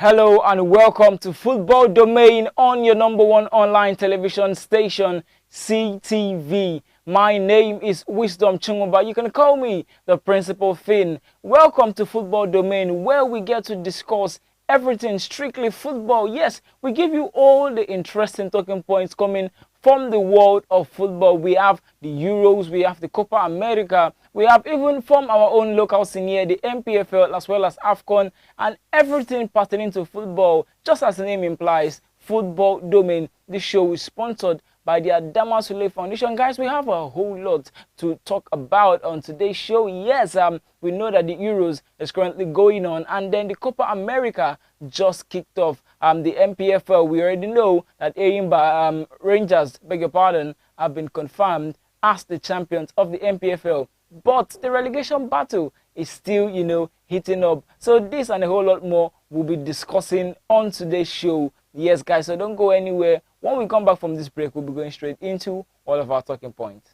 Hello and welcome to Football Domain on your number one online television station, CTV. My name is Wisdom Chungumba. You can call me the Principal Finn. Welcome to Football Domain, where we get to discuss everything strictly football. Yes, we give you all the interesting talking points coming from the world of football. We have the Euros, we have the Copa America, we have even from our own local scene here, the MPFL as well as AFCON, and everything pertaining to football. Just as the name implies, Football Domain. This show is sponsored by the Adama Sule Foundation. Guys, we have a whole lot to talk about on today's show. Yes, we know that the Euros is currently going on, and then the Copa America just kicked off. The MPFL, we already know that Eyimba Rangers, beg your pardon, have been confirmed as the champions of the MPFL. But the relegation battle is still, heating up. So this and a whole lot more we'll be discussing on today's show. Yes, guys, so don't go anywhere. When we come back from this break, we'll be going straight into all of our talking points.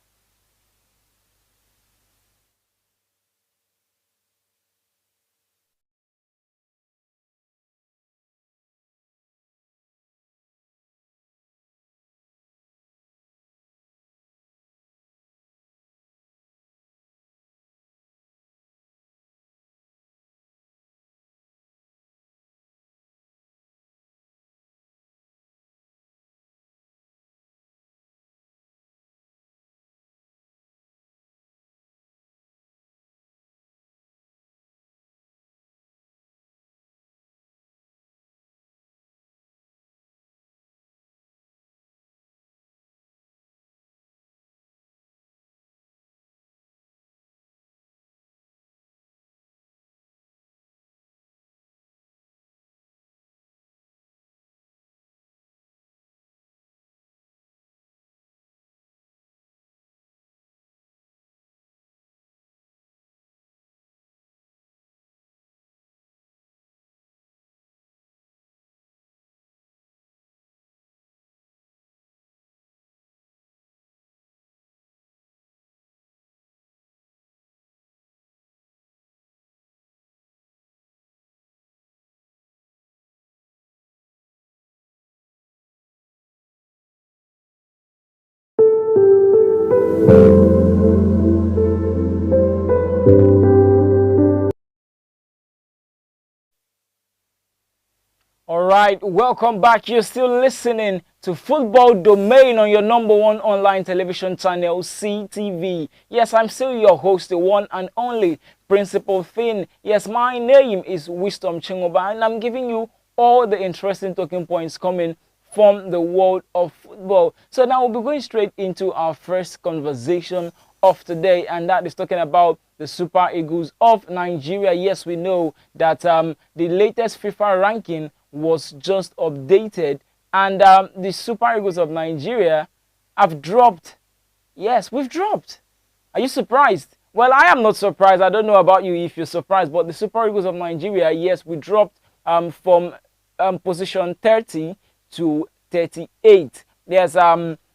Alright, welcome back. You're still listening to Football Domain on your number one online television channel, CTV. Yes, I'm still your host, the one and only Principal Finn. Yes, my name is Wisdom Chingoba, and I'm giving you all the interesting talking points coming from the world of football. So now we'll be going straight into our first conversation of today, and that is talking about the Super Eagles of Nigeria. Yes, we know that the latest FIFA ranking was just updated, and the Super Eagles of Nigeria have dropped. Yes, we've dropped. Are you surprised? Well, I am not surprised. I don't know about you if you're surprised, but the Super Eagles of Nigeria, yes, we dropped from position 30 to 38. Yes,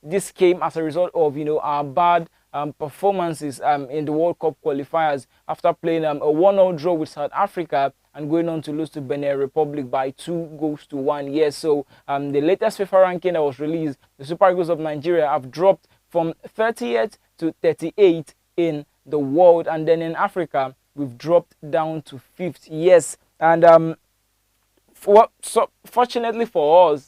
this came as a result of our bad performances in the World Cup qualifiers after playing a 1-0 draw with South Africa and going on to lose to Benin Republic by 2-1. Yes, so the latest FIFA ranking that was released, the Super Eagles of Nigeria have dropped from 30th to 38 in the world, and then in Africa we've dropped down to 5th. Yes, and fortunately for us,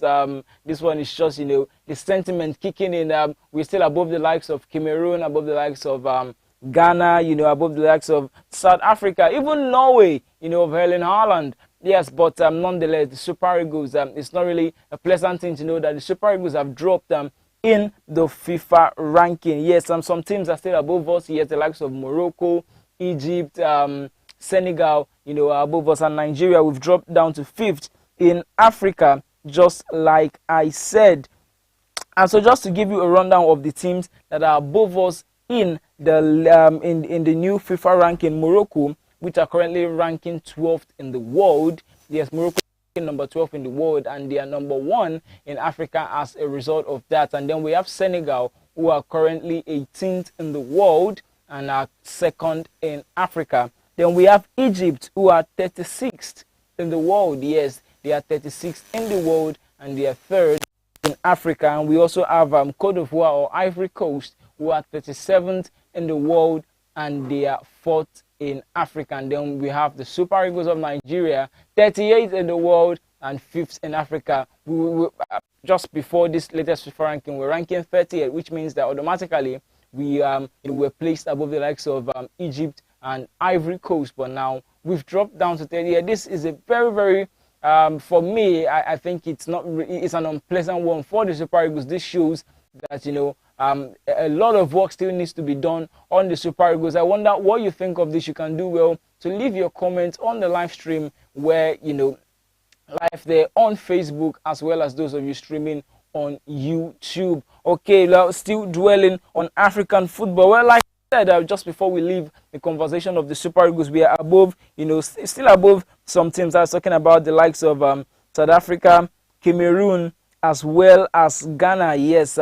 this one is just the sentiment kicking in. We're still above the likes of Cameroon, above the likes of Ghana, above the likes of South Africa, even Norway, of Erling Haaland. Yes, but nonetheless, the Super Eagles, it's not really a pleasant thing to know that the Super Eagles have dropped in the FIFA ranking. Yes, some teams are still above us. Yes, the likes of Morocco, Egypt, Senegal, are above us, and Nigeria, we've dropped down to 5th in Africa, just like I said. And so just to give you a rundown of the teams that are above us in the in the new FIFA ranking, Morocco, which are currently ranking 12th in the world. Yes, Morocco is number 12 in the world, and they are number 1 in Africa as a result of that. And then we have Senegal, who are currently 18th in the world and are 2nd in Africa. Then we have Egypt, who are 36th in the world. Yes, They are 36th in the world and they are 3rd in Africa. And we also have Cote d'Ivoire or Ivory Coast, who are 37th in the world and they are 4th in Africa. And then we have the Super Eagles of Nigeria, 38th in the world and 5th in Africa. Just before this latest FIFA ranking, we're ranking 38th, which means that automatically we were placed above the likes of Egypt and Ivory Coast, but now we've dropped down to 38th. This is a very, very for me, I think it's an unpleasant one for the Super Eagles. This shows that a lot of work still needs to be done on the Super Eagles. I wonder what you think of this. You can do well to leave your comments on the live stream where live there on Facebook, as well as those of you streaming on YouTube. Okay, now still dwelling on African football. Well, like I said, just before we leave the conversation of the Super Eagles, we are above, still above some teams. I was talking about the likes of South Africa, Cameroon, as well as Ghana. Yes,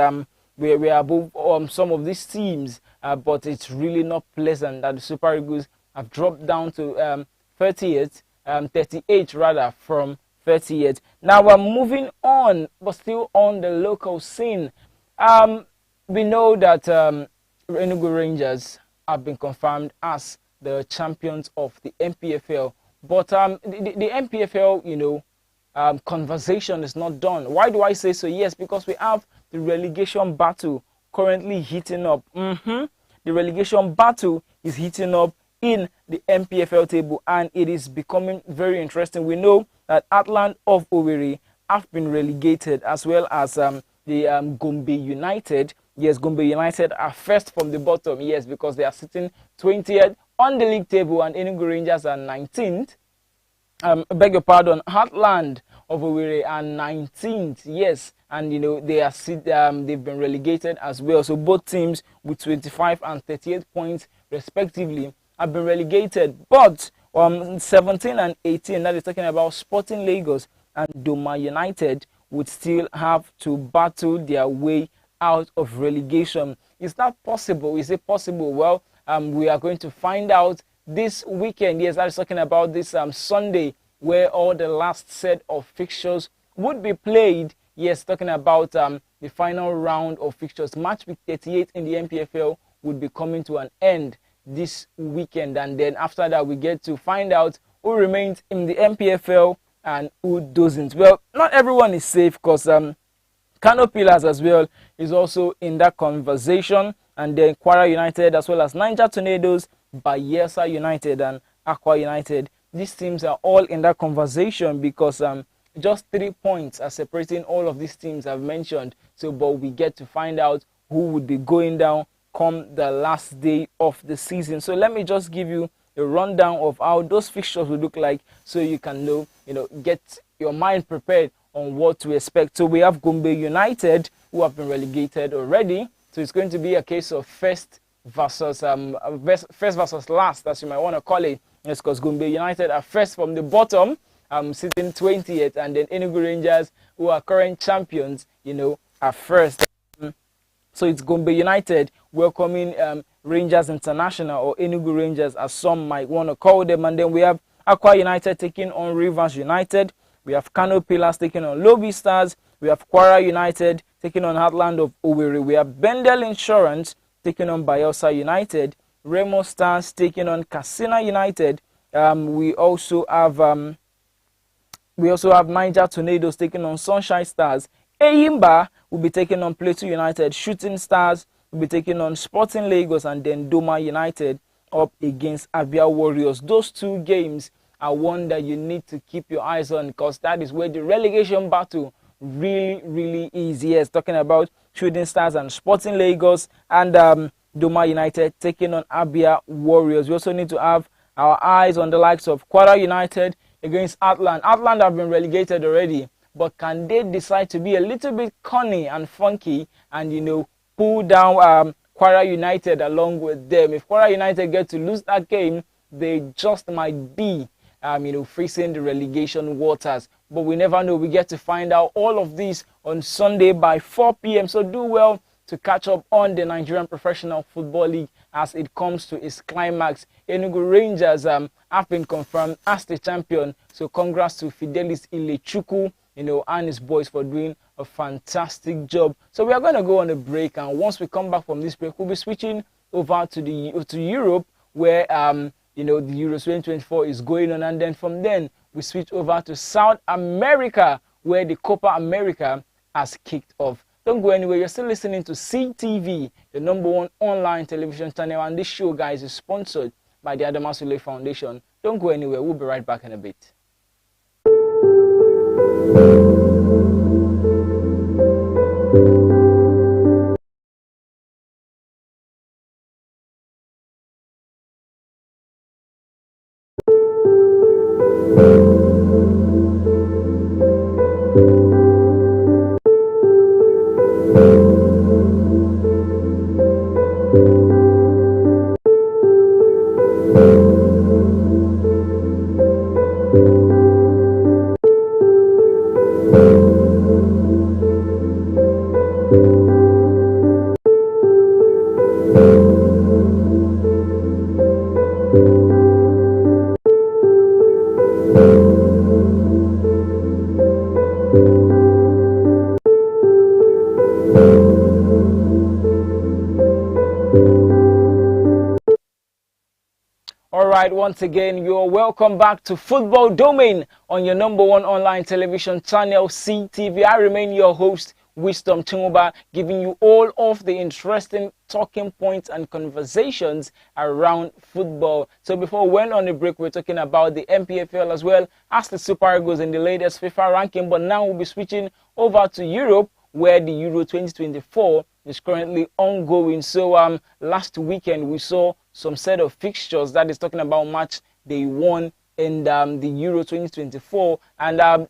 we are above some of these teams, but it's really not pleasant that the Super Eagles have dropped down to 38 rather, from 38. Now we're moving on, but still on the local scene. We know that Enugu Rangers have been confirmed as the champions of the NPFL, but the NPFL, conversation is not done. Why do I say so? Yes, because we have the relegation battle currently heating up. The relegation battle is heating up in the NPFL table, and it is becoming very interesting. We know that Atland of Owerri have been relegated, as well as the Gombe United. Yes, Gombe United are first from the bottom. Yes, because they are sitting 20th on the league table, and Enugu Rangers are 19th. I beg your pardon, Heartland of Owerri are 19th. Yes, and they've been relegated as well. So both teams with 25 and 38 points respectively have been relegated. But 17 and 18, that is talking about Sporting Lagos and Doma United, would still have to battle their way out of relegation. Is that possible? Is it possible? Well, we are going to find out this weekend. Yes, I was talking about this Sunday, where all the last set of fixtures would be played. Yes, talking about the final round of fixtures. Match week 38 in the NPFL would be coming to an end this weekend, and then after that we get to find out who remains in the NPFL and who doesn't. Well, not everyone is safe, because Kano Pillars as well is also in that conversation, and then Kwara United, as well as Niger Tornadoes, Bayelsa United and Aqua United. These teams are all in that conversation because just 3 points are separating all of these teams I've mentioned. So, but we get to find out who would be going down come the last day of the season. So let me just give you a rundown of how those fixtures will look like, so you can know, get your mind prepared on what to expect. So we have Gombe United, who have been relegated already. So it's going to be a case of first versus last, as you might want to call it. Yes, because Gombe United are first from the bottom, sitting 20th, and then Enugu Rangers, who are current champions, are first. So it's Gombe United welcoming Rangers International, or Enugu Rangers, as some might want to call them. And then we have Aqua United taking on Rivers United. We have Kano Pillars taking on Lobby Stars. We have Kwara United taking on Heartland of Owerri. We have Bendel Insurance taking on Bayelsa United. Remo Stars taking on Katsina United. We also have Niger Tornadoes taking on Sunshine Stars. Eyimba will be taking on Plateau United. Shooting Stars will be taking on Sporting Lagos, and then Doma United up against Abia Warriors. Those two games are one that you need to keep your eyes on, because that is where the relegation battle really is. Yes, talking about Shooting Stars and Sporting Lagos, and Doma United taking on Abia Warriors. We also need to have our eyes on the likes of Kwara United against Atland. Atland have been relegated already, but can they decide to be a little bit cunning and funky and pull down Kwara United along with them? If Kwara United get to lose that game, they just might be facing the relegation waters. But we never know. We get to find out all of this on Sunday by 4 p.m. So do well to catch up on the Nigerian Professional Football League as it comes to its climax. Enugu Rangers have been confirmed as the champion. So congrats to Fidelis Ilechukwu, and his boys for doing a fantastic job. So we are going to go on a break, and once we come back from this break, we'll be switching over to Europe, where the Euro 2024 is going on, and then from then we switch over to South America, where the Copa America has kicked off. Don't go anywhere. You're still listening to CTV, the #1 online television channel, and this show, guys, is sponsored by the Adama Sule Foundation. Don't go anywhere. We'll be right back in a bit. Once again, you're welcome back to Football Domain on your #1 online television channel, CTV. I remain your host, Wisdom Tumuba, giving you all of the interesting talking points and conversations around football. So before we went on the break, we're talking about the MPFL as well as the Super Eagles in the latest FIFA ranking. But now we'll be switching over to Europe, where the Euro 2024 is currently ongoing. So last weekend we saw some set of fixtures that is talking about match day 1 in the Euro 2024, and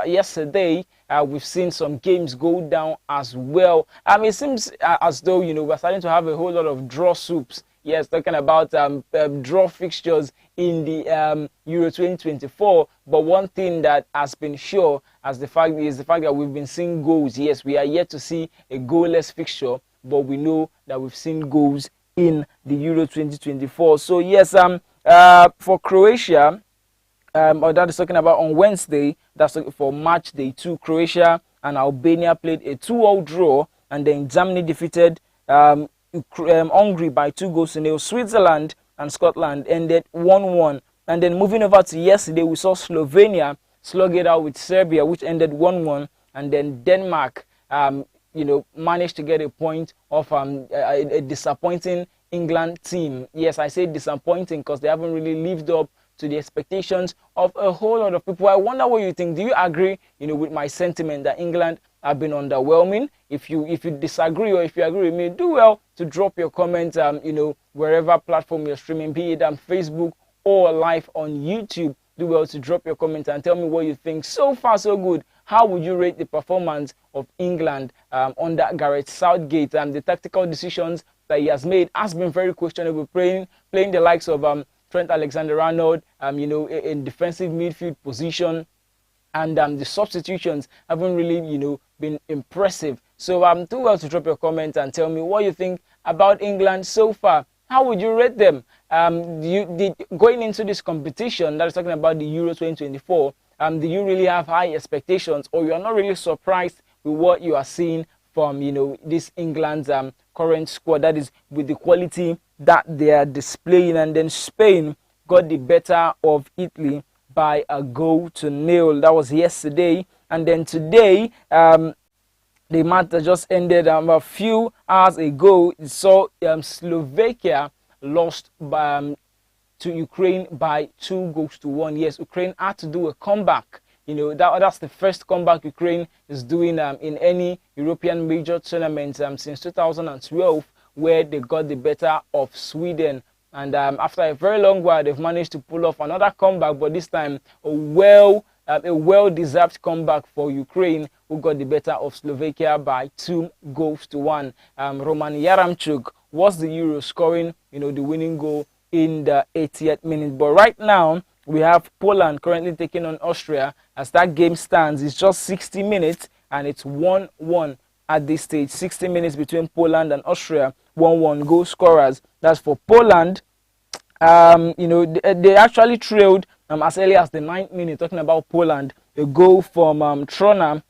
yesterday we've seen some games go down as well. It seems as though we're starting to have a whole lot of draw soups. Yes, talking about draw fixtures in the Euro 2024. But one thing that has been sure as the fact that we've been seeing goals. Yes, we are yet to see a goalless fixture, but we know that we've seen goals in the Euro 2024. So yes, for Croatia, or that is talking about on Wednesday, that's for match day 2, Croatia and Albania played a 2-2 draw, and then Germany defeated Hungary by 2-0. Switzerland and Scotland ended 1-1. And then moving over to yesterday, we saw Slovenia slug it out with Serbia, which ended 1-1, and then Denmark managed to get a point off a disappointing England team. Yes, I say disappointing because they haven't really lived up to the expectations of a whole lot of people. I wonder what you think. Do you agree, with my sentiment that England have been underwhelming? If you disagree, or if you agree with me, do well to drop your comments, wherever platform you're streaming, be it on Facebook or live on YouTube. Do well to drop your comments and tell me what you think. So far, so good. How would you rate the performance of England under Gareth Southgate? The tactical decisions that he has made has been very questionable. Playing the likes of Trent Alexander-Arnold, in defensive midfield position, and the substitutions haven't really, been impressive. So do well to drop your comments and tell me what you think about England so far. How would you rate them? Going into this competition that is talking about the Euro 2024, do you really have high expectations, or you are not really surprised with what you are seeing from this England's current squad, that is with the quality that they are displaying? And then Spain got the better of Italy by 1-0. That was yesterday. And then today, the match that just ended a few hours ago, saw Slovakia lost to Ukraine by 2-1. Yes, Ukraine had to do a comeback. That's the first comeback Ukraine is doing in any European major tournament since 2012, where they got the better of Sweden. And after a very long while, they've managed to pull off another comeback, but this time a well-deserved comeback for Ukraine, who got the better of Slovakia by 2-1. Roman Yaramchuk was the Euro, scoring the winning goal in the 80th minute. But right now, we have Poland currently taking on Austria. As that game stands, it's just 60 minutes and it's 1-1 at this stage. 60 minutes between Poland and Austria, 1-1 goal scorers. That's for Poland. They actually trailed as early as the 9th minute. Talking about Poland, a goal from Trona,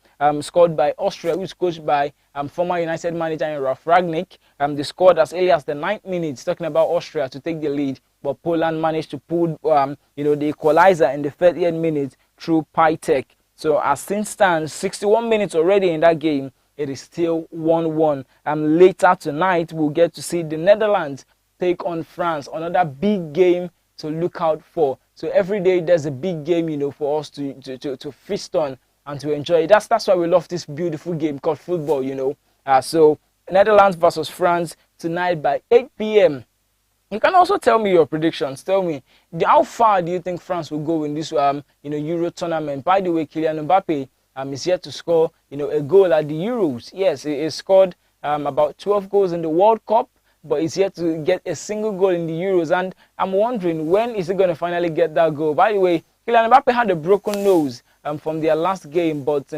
scored by Austria, who is coached by former United manager Ralf Rangnick. They scored as early as the 9th minute. Talking about Austria to take the lead, but Poland managed to pull the equalizer in the 30th minute through Piatek. So as things stand, 61 minutes already in that game, it is still 1-1. Later tonight, we'll get to see the Netherlands take on France, another big game to look out for. So every day there's a big game, for us to feast on and to enjoy. That's why we love this beautiful game called football, So Netherlands versus France tonight by 8 p.m. You can also tell me your predictions. Tell me, how far do you think France will go in this, Euro tournament? By the way, Kylian Mbappe is yet to score, a goal at the Euros. Yes, he scored about 12 goals in the World Cup, but he's yet to get a single goal in the Euros. And I'm wondering, when is he going to finally get that goal? By the way, Kylian Mbappe had a broken nose from their last game, but,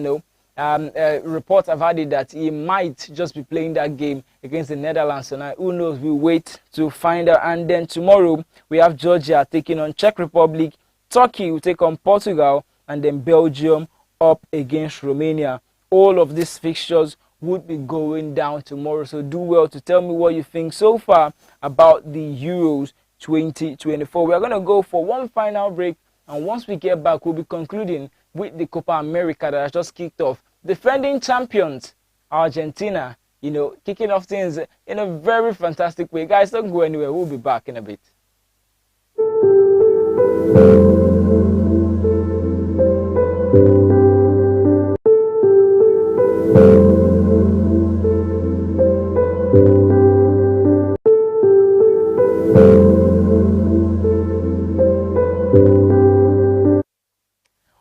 reports have had it that he might just be playing that game against the Netherlands tonight. Who knows? We'll wait to find out. And then tomorrow, we have Georgia taking on Czech Republic. Turkey will take on Portugal. And then Belgium up against Romania. All of these fixtures would be going down tomorrow. So do well to tell me what you think so far about the Euros 2024. We are going to go for one final break. And once we get back, we'll be concluding with the Copa America that has just kicked off. Defending champions, Argentina, kicking off things in a very fantastic way. Guys, don't go anywhere. We'll be back in a bit.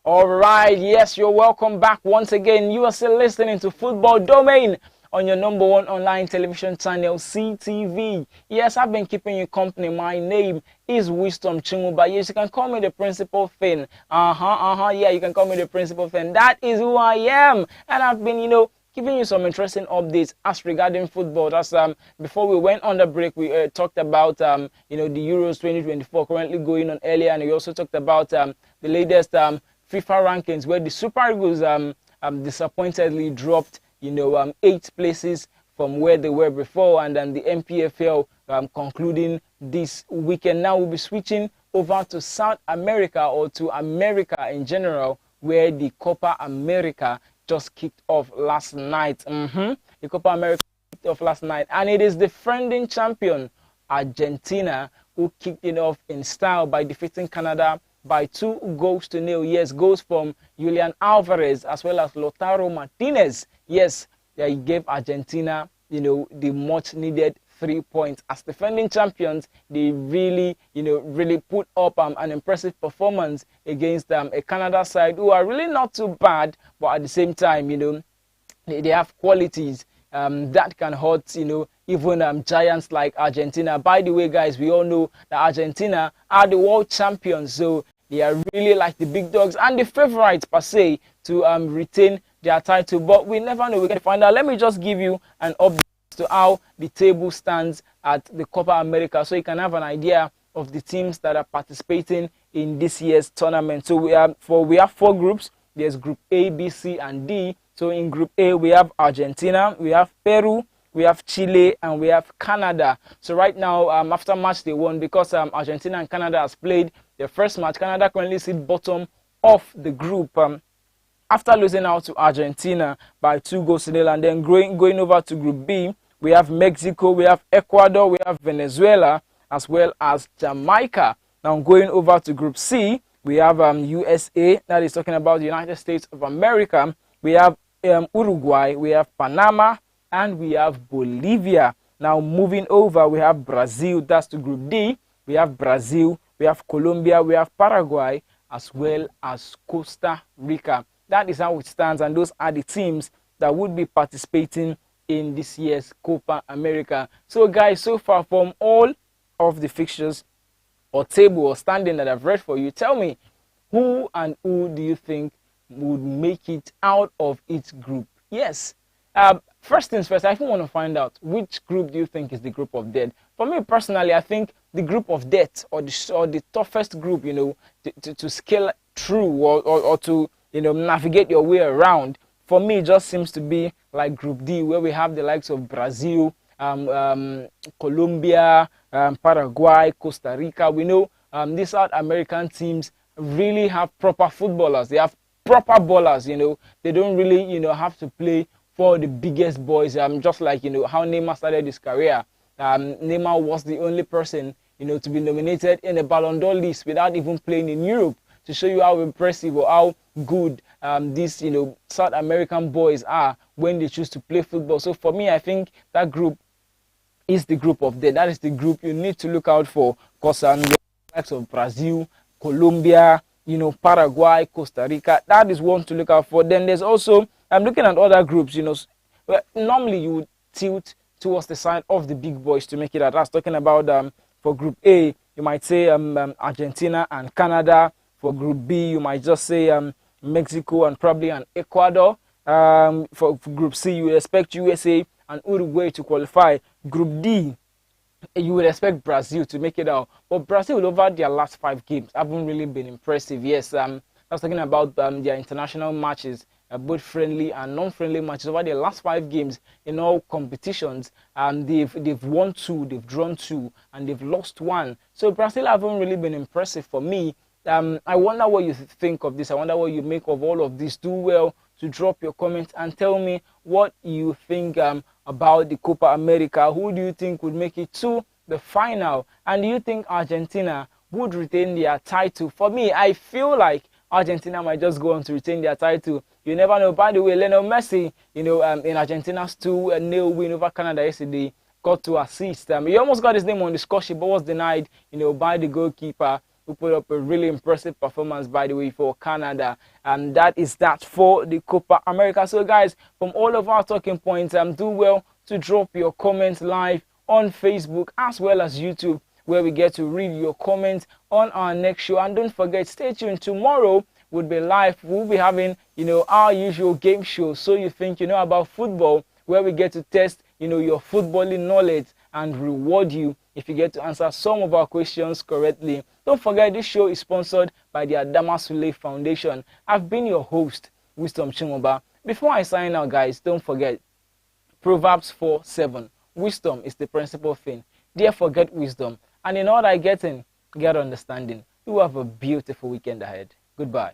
Alright, yes, you're welcome back once again. You are still listening to Football Domain on your number one online television channel, CTV. Yes, I've been keeping you company. My name is Wisdom Chimuba. Yes, you can call me the Principal Fin. Yeah, you can call me the Principal Fin. That is who I am. And I've been, giving you some interesting updates as regarding football. That's before we went on the break, we talked about the Euros 2024 currently going on earlier, and we also talked about the latest FIFA rankings, where the Super Eagles disappointedly dropped 8 places from where they were before, and then the MPFL concluding this weekend. Now we'll be switching over to South America, or to America in general, where the Copa America just kicked off last night. The Copa America kicked off last night, and it is the defending champion Argentina who kicked it off in style by defeating Canada by 2-0. Yes, goals from Julian Alvarez as well as Lautaro Martinez. Yes, they gave Argentina, the much needed 3 points. As defending champions, they really put up an impressive performance against a Canada side who are really not too bad, but at the same time, they have qualities that can hurt, even giants like Argentina. By the way, guys, we all know that Argentina are the world champions, so they are really like the big dogs and the favorites per se to retain their title. But we never know. We're going to find out. Let me just give you an update to how the table stands at the Copa America, so you can have an idea of the teams that are participating in this year's tournament. So we have 4 groups. There's Group A, B, C, and D. So in Group A, we have Argentina, we have Peru, we have Chile, and we have Canada. So right now, after match day 1, because Argentina and Canada has played their first match, Canada currently sit bottom of the group after losing out to Argentina by 2-0. And then going over to Group B, we have Mexico, we have Ecuador, we have Venezuela, as well as Jamaica. Now going over to Group C, we have USA, that is talking about the United States of America. We have Uruguay, we have Panama, and we have Bolivia. Now moving over, we have Brazil, that's to Group D. We have Brazil, we have Colombia, we have Paraguay, as well as Costa Rica. That is how it stands, and those are the teams that would be participating in this year's Copa America. So guys, so far from all of the fixtures or table or standing that I've read for you, tell me, who do you think would make it out of its group? Yes, First things first, I even want to find out which group do you think is the group of death. For me personally, I think the group of death or the toughest group, you know, to scale through or to, you know, navigate your way around. For me, it just seems to be like Group D, where we have the likes of Brazil, Colombia, Paraguay, Costa Rica. We know these South American teams really have proper footballers. They have proper ballers, you know. They don't really, you know, have to play for the biggest boys. Just like, you know, how Neymar started his career. Neymar was the only person, you know, to be nominated in the Ballon d'Or list without even playing in Europe, to show you how impressive or how good these, you know, South American boys are when they choose to play football. So for me, I think that group is the group of death. That is the group you need to look out for, because the likes of Brazil, Colombia, you know, Paraguay, Costa Rica, that is one to look out for. Then there's also, I'm looking at other groups, you know, normally you would tilt towards the side of the big boys to make it out. That's talking about for Group A, you might say Argentina and Canada. For Group B, you might just say Mexico and probably an Ecuador. For Group C, you would expect USA and Uruguay to qualify. Group D, you would expect Brazil to make it out. But Brazil, over their last 5 games, haven't really been impressive. Yes, I was talking about their international matches, both friendly and non-friendly matches. Over their last 5 games in all competitions, they've won 2, they've drawn 2, and they've lost 1. So Brazil haven't really been impressive for me. I wonder what you think of this. I wonder what you make of all of this. Do well to drop your comments and tell me what you think about the Copa America. Who do you think would make it to the final? And do you think Argentina would retain their title? For me, I feel like Argentina might just go on to retain their title. You never know. By the way, Lionel Messi, you know, in Argentina's 2-0 win over Canada yesterday, got to assist. He almost got his name on the score sheet, but was denied, you know, by the goalkeeper, who put up a really impressive performance, by the way, for Canada. And that is that for the Copa America. So guys, from all of our talking points, do well to drop your comments live on Facebook as well as YouTube, where we get to read your comments on our next show. And don't forget, stay tuned. Tomorrow would be live. We'll be having, you know, our usual game show, So You Think You Know About Football, where we get to test, you know, your footballing knowledge and reward you if you get to answer some of our questions correctly. Don't forget, this show is sponsored by the Adama Sule Foundation. I've been your host, Wisdom Chimoba. Before I sign out, guys, don't forget, Proverbs 4:7. Wisdom is the principal thing. Therefore, get wisdom. And in all thy getting, get understanding. You have a beautiful weekend ahead. Goodbye.